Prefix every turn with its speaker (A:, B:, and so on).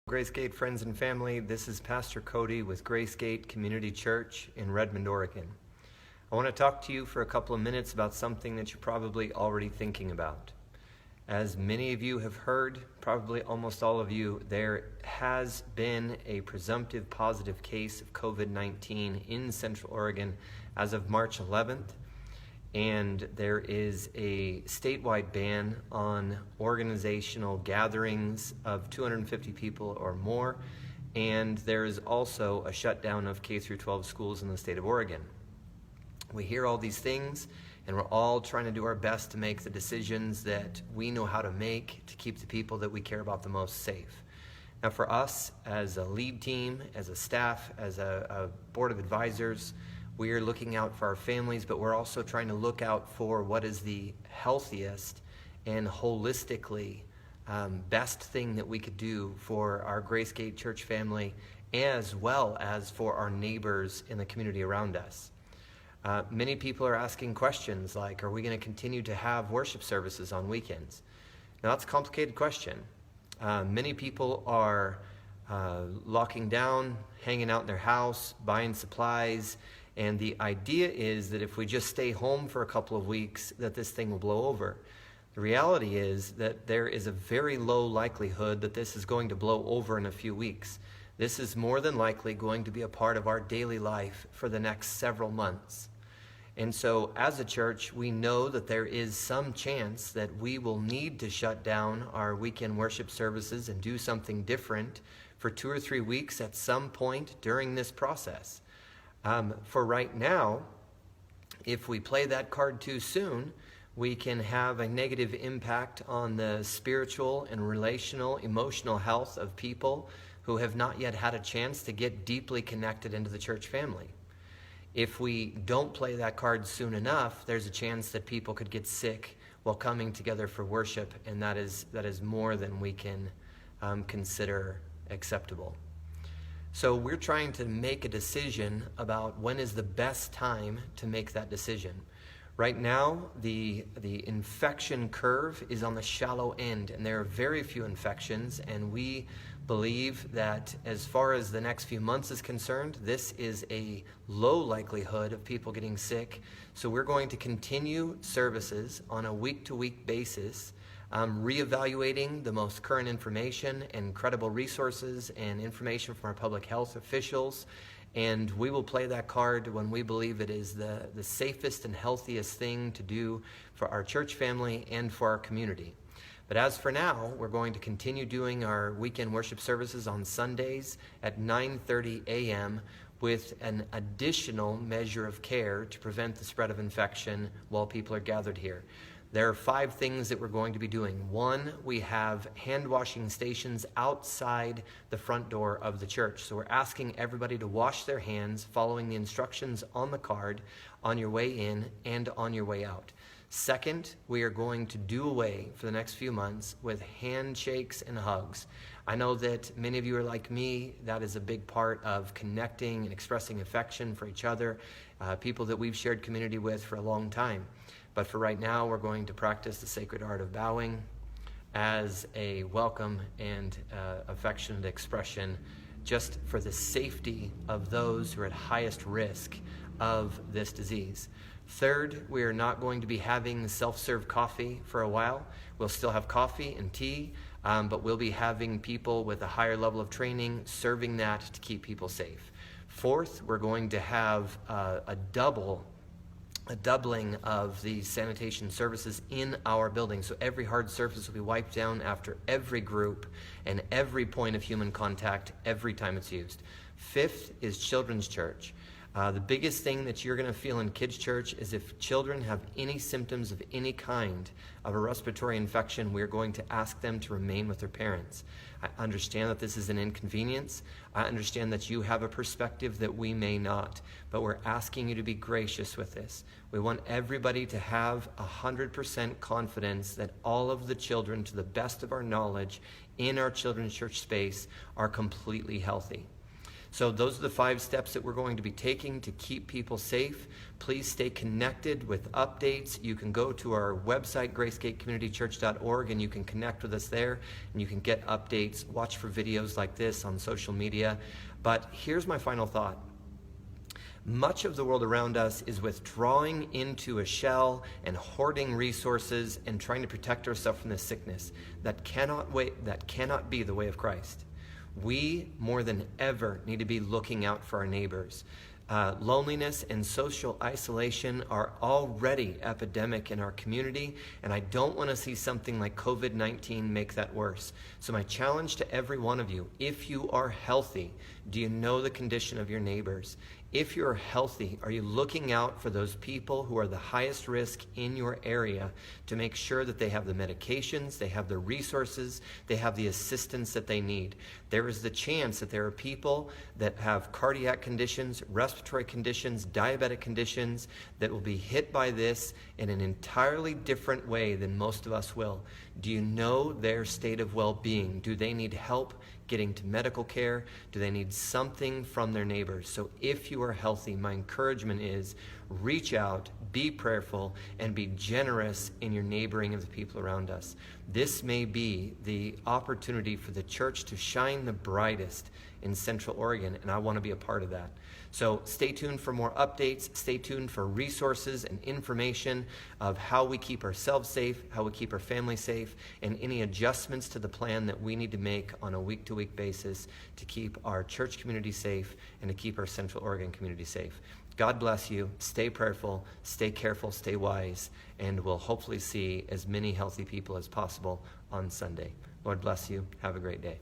A: Gracegate friends and family, this is Pastor Cody with Gracegate Community Church in Redmond, Oregon. I want to talk to you for a couple of minutes about something that you're probably already thinking about. As many of you have heard, probably almost all of you, there has been a presumptive positive case of COVID-19 in Central Oregon as of March 11th. And there is a statewide ban on organizational gatherings of 250 people or more, and there is also a shutdown of K-12 schools in the state of Oregon. We hear all these things, and we're all trying to do our best to make the decisions that we know how to make to keep the people that we care about the most safe. Now for us, as a lead team, as a staff, as a board of advisors, we are looking out for our families, but we're also trying to look out for what is the healthiest and holistically best thing that we could do for our Gracegate Church family, as well as for our neighbors in the community around us. Many people are asking questions like, are we going to continue to have worship services on weekends? Now, that's a complicated question. Many people are locking down, hanging out in their house, buying supplies, and the idea is that if we just stay home for a couple of weeks, that this thing will blow over. The reality is that there is a very low likelihood that this is going to blow over in a few weeks. This is more than likely going to be a part of our daily life for the next several months. And so as a church, we know that there is some chance that we will need to shut down our weekend worship services and do something different for 2 or 3 weeks at some point during this process. For right now, if we play that card too soon, we can have a negative impact on the spiritual and relational, emotional health of people who have not yet had a chance to get deeply connected into the church family. If we don't play that card soon enough, there's a chance that people could get sick while coming together for worship, and that is more than we can consider acceptable. So we're trying to make a decision about when is the best time to make that decision. Right now, the infection curve is on the shallow end, and there are very few infections, and we believe that as far as the next few months is concerned, this is a low likelihood of people getting sick. So we're going to continue services on a week-to-week basis, reevaluating the most current information and credible resources and information from our public health officials. And we will play that card when we believe it is the safest and healthiest thing to do for our church family and for our community. But as for now, we're going to continue doing our weekend worship services on Sundays at 9:30 a.m. with an additional measure of care to prevent the spread of infection while people are gathered here. There are 5 things that we're going to be doing. 1, we have hand washing stations outside the front door of the church. So we're asking everybody to wash their hands following the instructions on the card on your way in and on your way out. Second, we are going to do away for the next few months with handshakes and hugs. I know that many of you are like me. That is a big part of connecting and expressing affection for each other, people that we've shared community with for a long time. But for right now, we're going to practice the sacred art of bowing as a welcome and affectionate expression just for the safety of those who are at highest risk of this disease. Third, we are not going to be having self-serve coffee for a while. We'll still have coffee and tea, but we'll be having people with a higher level of training serving that to keep people safe. Fourth, we're going to have a doubling of the sanitation services in our building. So every hard surface will be wiped down after every group and every point of human contact every time it's used. Fifth is children's church. The biggest thing that you're going to feel in kids' church is if children have any symptoms of any kind of a respiratory infection, we're going to ask them to remain with their parents. I understand that this is an inconvenience. I understand that you have a perspective that we may not, but we're asking you to be gracious with this. We want everybody to have 100% confidence that all of the children, to the best of our knowledge, in our children's church space are completely healthy. So those are the 5 steps that we're going to be taking to keep people safe. Please stay connected with updates. You can go to our website, gracegatecommunitychurch.org, and you can connect with us there, and you can get updates, watch for videos like this on social media. But here's my final thought. Much of the world around us is withdrawing into a shell and hoarding resources and trying to protect ourselves from this sickness. That cannot be the way of Christ. We, more than ever, need to be looking out for our neighbors. Loneliness and social isolation are already epidemic in our community, and I don't want to see something like COVID-19 make that worse. So my challenge to every one of you, if you are healthy, do you know the condition of your neighbors? If you're healthy, are you looking out for those people who are the highest risk in your area to make sure that they have the medications, they have the resources, they have the assistance that they need? There is the chance that there are people that have cardiac conditions, respiratory conditions, diabetic conditions that will be hit by this in an entirely different way than most of us will. Do you know their state of well-being? Do they need help getting to medical care? Do they need something from their neighbors? So if you are healthy, my encouragement is reach out, be prayerful, and be generous in your neighboring of the people around us. This may be the opportunity for the church to shine the brightest in Central Oregon, and I want to be a part of that. So stay tuned for more updates. Stay tuned for resources and information of how we keep ourselves safe, how we keep our family safe, and any adjustments to the plan that we need to make on a week-to-week basis to keep our church community safe and to keep our Central Oregon community safe. God bless you. Stay prayerful, stay careful, stay wise, and we'll hopefully see as many healthy people as possible on Sunday. Lord bless you. Have a great day.